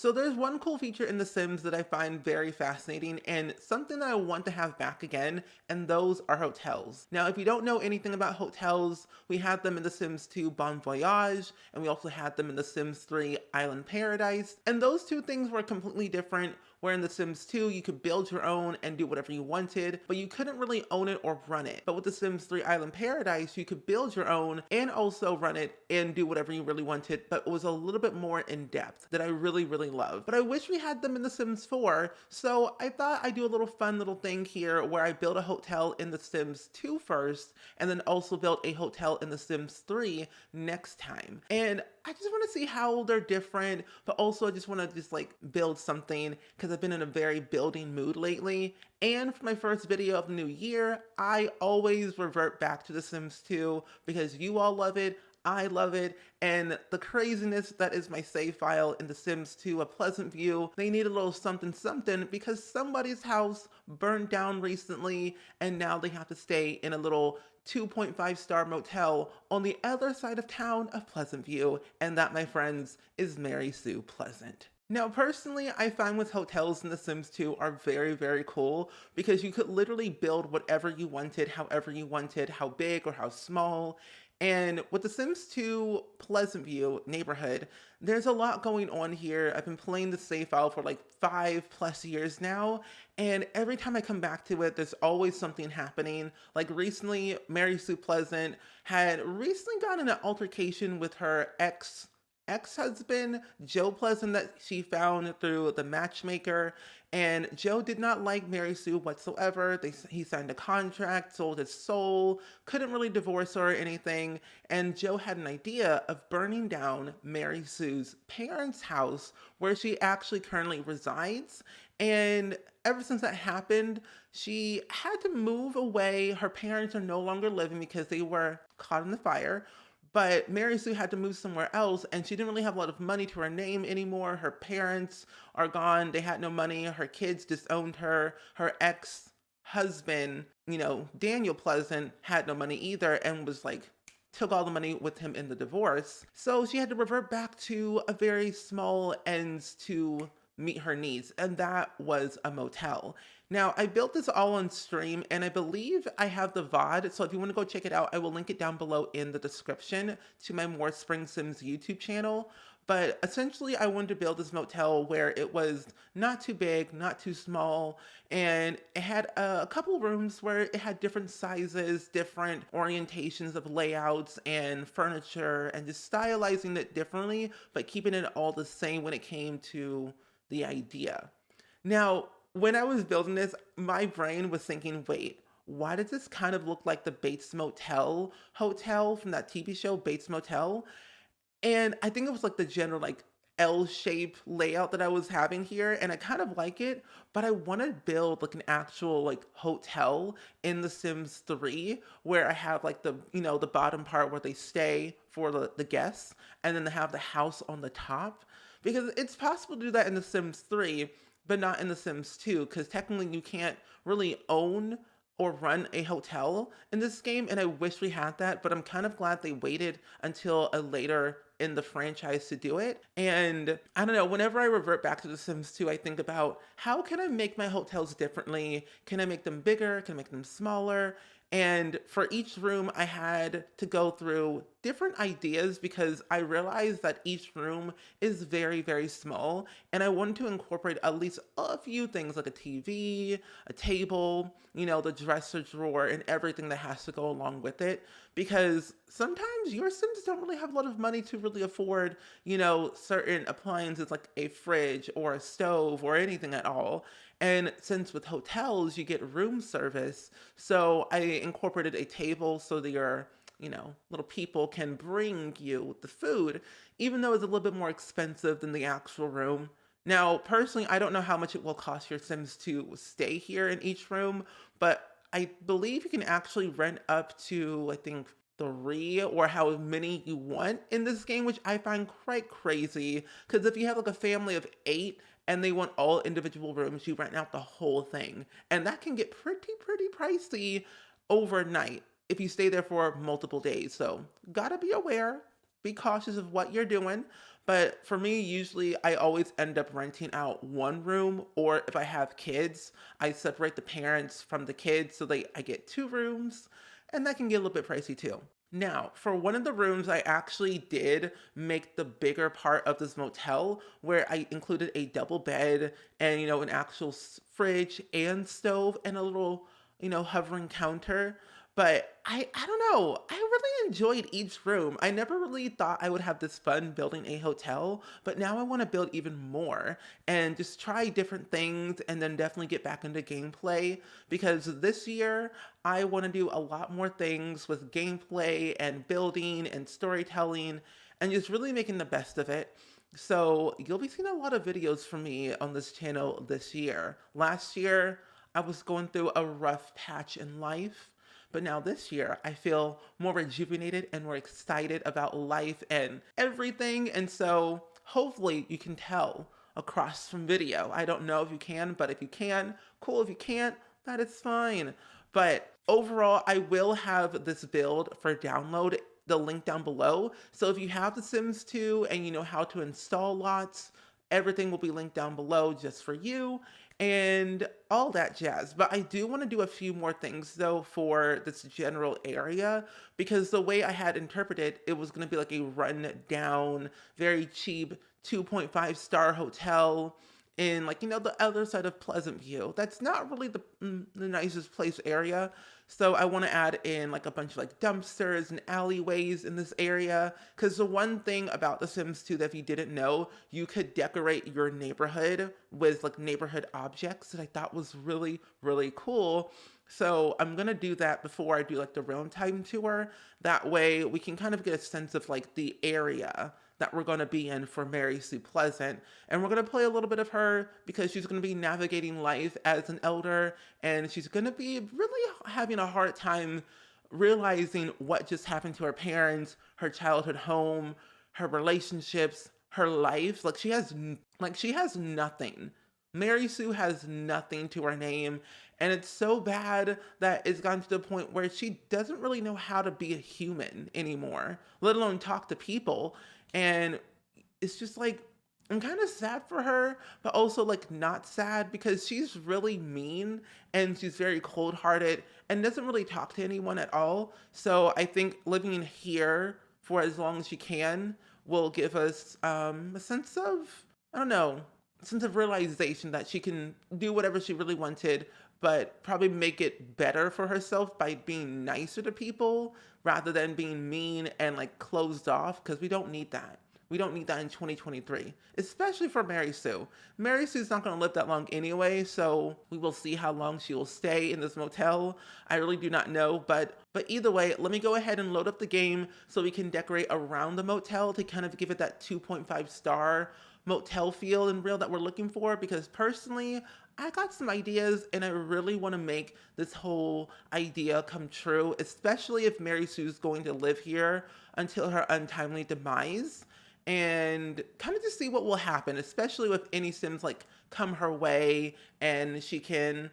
So there's one cool feature in The Sims that I find very fascinating and something that I want to have back again, and those are hotels. Now, if you don't know anything about hotels, we had them in The Sims 2 Bon Voyage, and we also had them in The Sims 3 Island Paradise, and those two things were completely different. Where in The Sims 2, you could build your own and do whatever you wanted, but you couldn't really own it or run it. But with The Sims 3 Island Paradise, you could build your own and also run it and do whatever you really wanted, but it was a little bit more in depth that I really love. But I wish we had them in The Sims 4, so I thought I'd do a little fun little thing here where I built a hotel in The Sims 2 first, and then also built a hotel in The Sims 3 next time. And I just want to see how they're different, but also I just want to just like build something because I've been in a very building mood lately. And for my first video of the new year, I always revert back to The Sims 2 because you all love it, I love it, and the craziness that is my save file in The Sims 2, a Pleasantview, they need a little something something because somebody's house burned down recently and now they have to stay in a little 2.5-star motel on the other side of town of Pleasantview, and that, my friends, is Mary Sue Pleasant. Now, personally, I find with hotels in The Sims 2 are very cool because you could literally build whatever you wanted, however you wanted, how big or how small. And with The Sims 2 Pleasantview neighborhood, there's a lot going on here. I've been playing the save file for like 5+ years now, and every time I come back to it, there's always something happening. Like recently, Mary Sue Pleasant had recently gotten in an altercation with her ex-husband, Joe Pleasant, that she found through the matchmaker. And Joe did not like Mary Sue whatsoever. He signed a contract, sold his soul, couldn't really divorce her or anything. And Joe had an idea of burning down Mary Sue's parents' house where she actually currently resides. And ever since that happened, she had to move away. Her parents are no longer living because they were caught in the fire. But Mary Sue had to move somewhere else, and she didn't really have a lot of money to her name anymore. Her parents are gone. They had no money. Her kids disowned her. Her ex-husband, Daniel Pleasant, had no money either and was like, took all the money with him in the divorce. So she had to revert back to a very small ends to meet her needs, and that was a motel. Now, I built this all on stream, and I believe I have the VOD, so if you want to go check it out, I will link it down below in the description to my More SpringSims YouTube channel. But essentially, I wanted to build this motel where it was not too big, not too small, and it had a couple rooms where it had different sizes, different orientations of layouts and furniture, and just stylizing it differently, but keeping it all the same when it came to the idea. Now, when I was building this, my brain was thinking, wait, why does this kind of look like the Bates Motel hotel from that TV show, Bates Motel? And I think it was like the general like L-shaped layout that I was having here, and I kind of like it, but I want to build like an actual like hotel in The Sims 3 where I have like the bottom part where they stay for the guests, and then they have the house on the top. Because it's possible to do that in The Sims 3, but not in The Sims 2, because technically you can't really own or run a hotel in this game, and I wish we had that, but I'm kind of glad they waited until a later in the franchise to do it. And I don't know, whenever I revert back to The Sims 2, I think about how can I make my hotels differently? Can I make them bigger? Can I make them smaller? And for each room, I had to go through different ideas because I realized that each room is very small, and I wanted to incorporate at least a few things like a TV, a table, the dresser drawer, and everything that has to go along with it. Because sometimes your Sims don't really have a lot of money to really afford, certain appliances like a fridge or a stove or anything at all. And since with hotels, you get room service, so I incorporated a table so that your, little people can bring you the food, even though it's a little bit more expensive than the actual room. Now, personally, I don't know how much it will cost your Sims to stay here in each room, but I believe you can actually rent up to, I think, 3 or how many you want in this game, which I find quite crazy. Because if you have like a family of 8 and they want all individual rooms, you rent out the whole thing. And that can get pretty pricey overnight if you stay there for multiple days. So gotta be aware, be cautious of what you're doing. But for me, usually I always end up renting out one room, or if I have kids, I separate the parents from the kids so I get two rooms, and that can get a little bit pricey too. Now, for one of the rooms, I actually did make the bigger part of this motel where I included a double bed and, an actual fridge and stove and a little, hovering counter. But I don't know. I really enjoyed each room. I never really thought I would have this fun building a hotel, but now I want to build even more and just try different things and then definitely get back into gameplay because this year I want to do a lot more things with gameplay and building and storytelling and just really making the best of it. So you'll be seeing a lot of videos from me on this channel this year. Last year, I was going through a rough patch in life, but now this year, I feel more rejuvenated and more excited about life and everything. And so hopefully you can tell across from video. I don't know if you can, but if you can, cool. If you can't, that is fine. But overall, I will have this build for download, the link down below. So if you have The Sims 2 and you know how to install lots, everything will be linked down below just for you and all that jazz. But I do want to do a few more things though for this general area because the way I had interpreted it was going to be like a run down, very cheap 2.5-star hotel in like the other side of Pleasantview. That's not really the nicest place area. So I want to add in like a bunch of like dumpsters and alleyways in this area. Because the one thing about The Sims 2 that if you didn't know, you could decorate your neighborhood with like neighborhood objects that I thought was really, really cool. So I'm going to do that before I do like the real time tour. That way we can kind of get a sense of like the area that we're going to be in for Mary Sue Pleasant. And we're going to play a little bit of her because she's going to be navigating life as an elder and she's going to be really having a hard time realizing what just happened to her parents, her childhood home, her relationships, her life. Like she has nothing. Mary Sue has nothing to her name, and it's so bad that it's gotten to the point where she doesn't really know how to be a human anymore, let alone talk to people. And it's just like, I'm kind of sad for her, but also like not sad because she's really mean and she's very cold-hearted and doesn't really talk to anyone at all. So I think living here for as long as she can will give us a sense of, I don't know, sense of realization that she can do whatever she really wanted, but probably make it better for herself by being nicer to people rather than being mean and like closed off, because we don't need that. We don't need that in 2023, especially for Mary Sue. Mary Sue's not going to live that long anyway, so we will see how long she will stay in this motel. I really do not know, but either way, let me go ahead and load up the game so we can decorate around the motel to kind of give it that 2.5-star motel feel and real that we're looking for, because personally, I got some ideas and I really want to make this whole idea come true, especially if Mary Sue's going to live here until her untimely demise, and kind of just see what will happen, especially with any Sims like come her way and she can,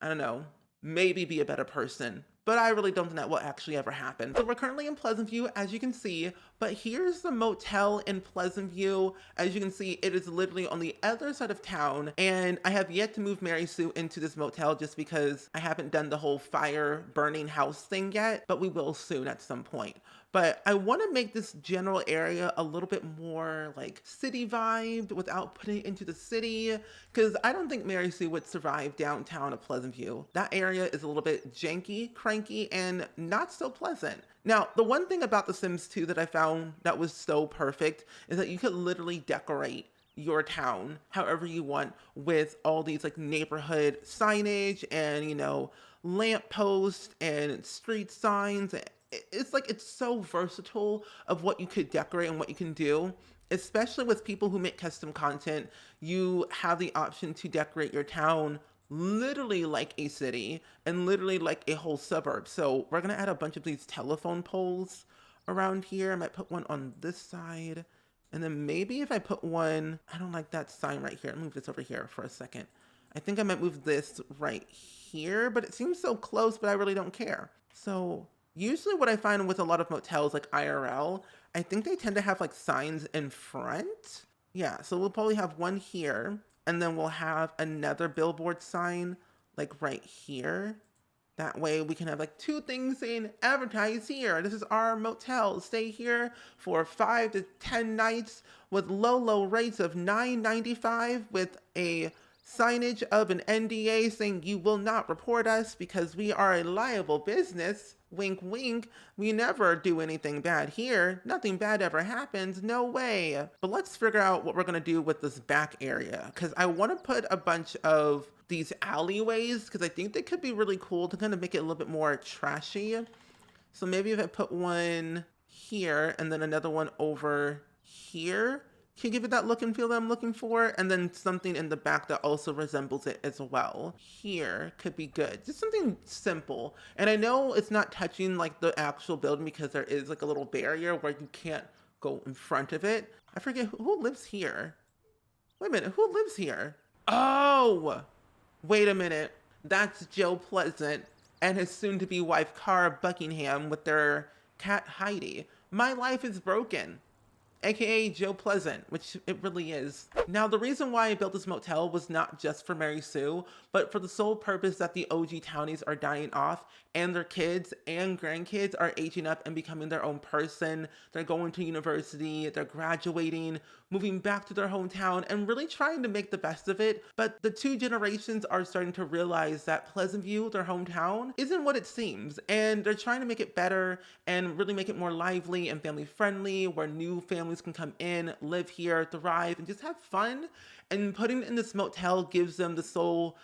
I don't know, maybe be a better person. But I really don't think that will actually ever happen. So we're currently in Pleasantview, as you can see, but here's the motel in Pleasantview. As you can see, it is literally on the other side of town, and I have yet to move Mary Sue into this motel just because I haven't done the whole fire burning house thing yet, but we will soon at some point. But I want to make this general area a little bit more like city vibed without putting it into the city, because I don't think Mary Sue would survive downtown of Pleasantview. That area is a little bit janky, cranky, and not so pleasant. Now, the one thing about The Sims 2 that I found that was so perfect is that you could literally decorate your town however you want with all these like neighborhood signage and, lamp posts and street signs. It's like, it's so versatile of what you could decorate and what you can do, especially with people who make custom content. You have the option to decorate your town literally like a city and literally like a whole suburb. So we're gonna add a bunch of these telephone poles around here. I might put one on this side, and then maybe if I put one, I don't like that sign right here. I'll move this over here for a second. I think I might move this right here, but it seems so close, but I really don't care. So Usually what I find with a lot of motels like IRL, I think they tend to have like signs in front. Yeah, so we'll probably have one here, and then we'll have another billboard sign like right here. That way we can have like two things saying advertise here. This is our motel. Stay here for 5 to 10 nights with low rates of $9.95 with a signage of an NDA saying you will not report us because we are a liable business. Wink, wink. We never do anything bad here. Nothing bad ever happens. No way. But let's figure out what we're going to do with this back area, because I want to put a bunch of these alleyways because I think they could be really cool to kind of make it a little bit more trashy. So maybe if I put one here and then another one over here, can give it that look and feel that I'm looking for, and then something in the back that also resembles it as well. Here could be good. Just something simple. And I know it's not touching like the actual building because there is like a little barrier where you can't go in front of it. I forget who lives here. Wait a minute, who lives here? Oh, wait a minute. That's Joe Pleasant and his soon-to-be wife Cara Buckingham with their cat Heidi. My life is broken. AKA Joe Pleasant, which it really is. Now, the reason why I built this motel was not just for Mary Sue, but for the sole purpose that the OG townies are dying off and their kids and grandkids are aging up and becoming their own person. They're going to university, they're graduating, moving back to their hometown, and really trying to make the best of it. But the two generations are starting to realize that Pleasantview, their hometown, isn't what it seems. And they're trying to make it better and really make it more lively and family friendly, where new families can come in, live here, thrive, and just have fun. And putting in this motel gives them the sole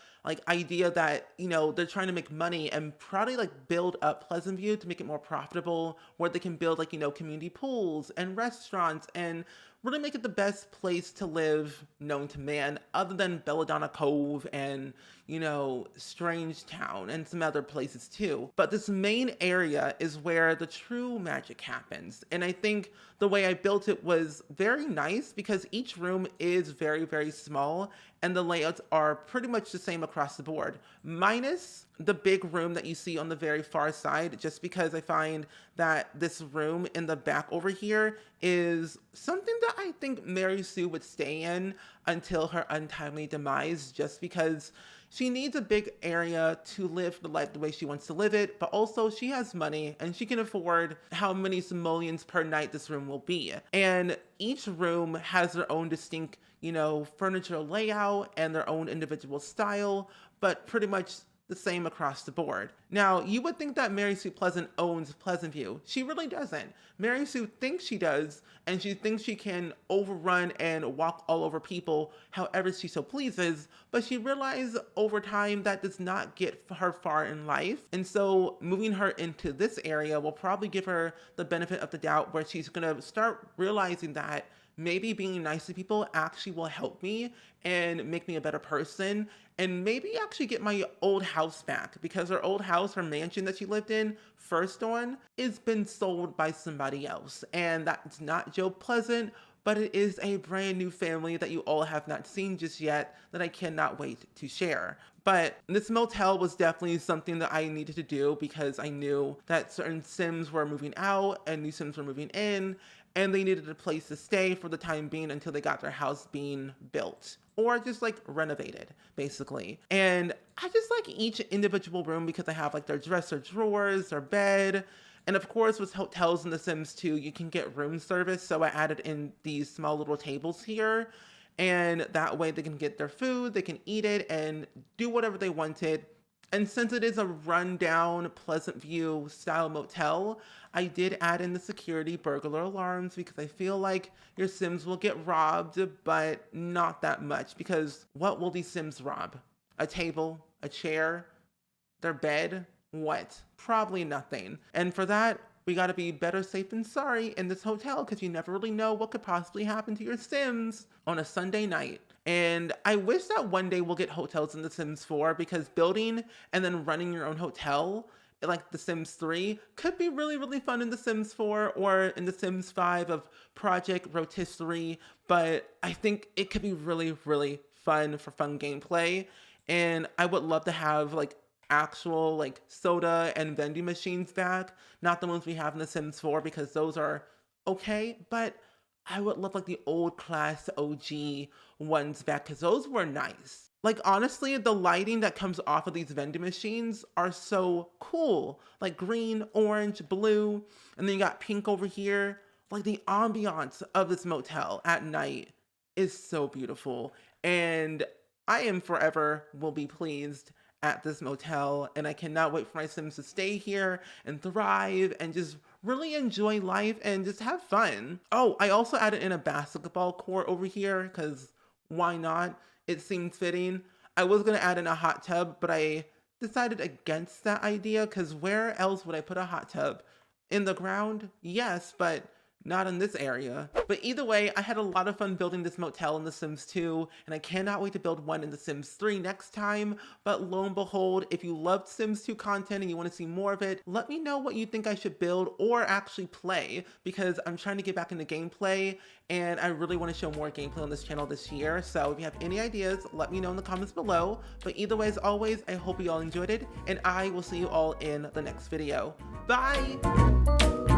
idea that, you know, they're trying to make money and probably build up Pleasantview to make it more profitable, where they can build community pools and restaurants and really make it the best place to live known to man, other than Belladonna Cove and, you know, Strange Town and some other places too. But this main area is where the true magic happens. And I think the way I built it was very nice because each room is very small and the layouts are pretty much the same across the board, minus the big room that you see on the very far side, just because I find that this room in the back over here is something that I think Mary Sue would stay in until her untimely demise, just because she needs a big area to live the life the way she wants to live it, but also she has money and she can afford how many simoleons per night this room will be. And each room has their own distinct, you know, furniture layout and their own individual style, but pretty much the same across the board. Now, you would think that Mary Sue Pleasant owns Pleasantview. She really doesn't. Mary Sue thinks she does, and she thinks she can overrun and walk all over people however she so pleases, but she realized over time that does not get her far in life. And so moving her into this area will probably give her the benefit of the doubt, where she's gonna start realizing that maybe being nice to people actually will help me and make me a better person, and maybe actually get my old house back, because her old house, her mansion that she lived in first on, is been sold by somebody else. And that's not Joe Pleasant, but it is a brand new family that you all have not seen just yet that I cannot wait to share. But this motel was definitely something that I needed to do because I knew that certain Sims were moving out and new Sims were moving in, and they needed a place to stay for the time being until they got their house being built or just renovated, basically. And I just like each individual room because I have their dresser drawers, their bed, and of course with hotels in The Sims 2, you can get room service, so I added in these small little tables here, and that way they can get their food, they can eat it, and do whatever they wanted. And since it is a rundown Pleasantview style motel, I did add in the security burglar alarms because I feel like your Sims will get robbed, but not that much, because what will these Sims rob? A table? A chair? Their bed? What? Probably nothing. And for that, we gotta be better safe than sorry in this hotel, because you never really know what could possibly happen to your Sims on a Sunday night. And I wish that one day we'll get hotels in The Sims 4, because building and then running your own hotel, like The Sims 3, could be really fun in The Sims 4 or in The Sims 5 of Project Rotisserie. But I think it could be really fun for fun gameplay. And I would love to have actual like soda and vending machines back, not the ones we have in The Sims 4 because those are okay, but I would love like the old class OG ones back because those were nice. Like honestly, the lighting that comes off of these vending machines are so cool. Like green, orange, blue, and then you got pink over here. Like the ambiance of this motel at night is so beautiful. And I am forever will be pleased at this motel, and I cannot wait for my Sims to stay here and thrive and just really enjoy life and just have fun. Oh, I also added in a basketball court over here because why not? It seemed fitting. I was gonna add in a hot tub, but I decided against that idea because where else would I put a hot tub? In the ground? Yes, but not in this area. But either way, I had a lot of fun building this motel in The Sims 2, and I cannot wait to build one in The Sims 3 next time. But lo and behold, if you loved Sims 2 content and you want to see more of it, let me know what you think I should build or actually play, because I'm trying to get back into gameplay, and I really want to show more gameplay on this channel this year. So if you have any ideas, let me know in the comments below. But either way, as always, I hope you all enjoyed it, and I will see you all in the next video. Bye!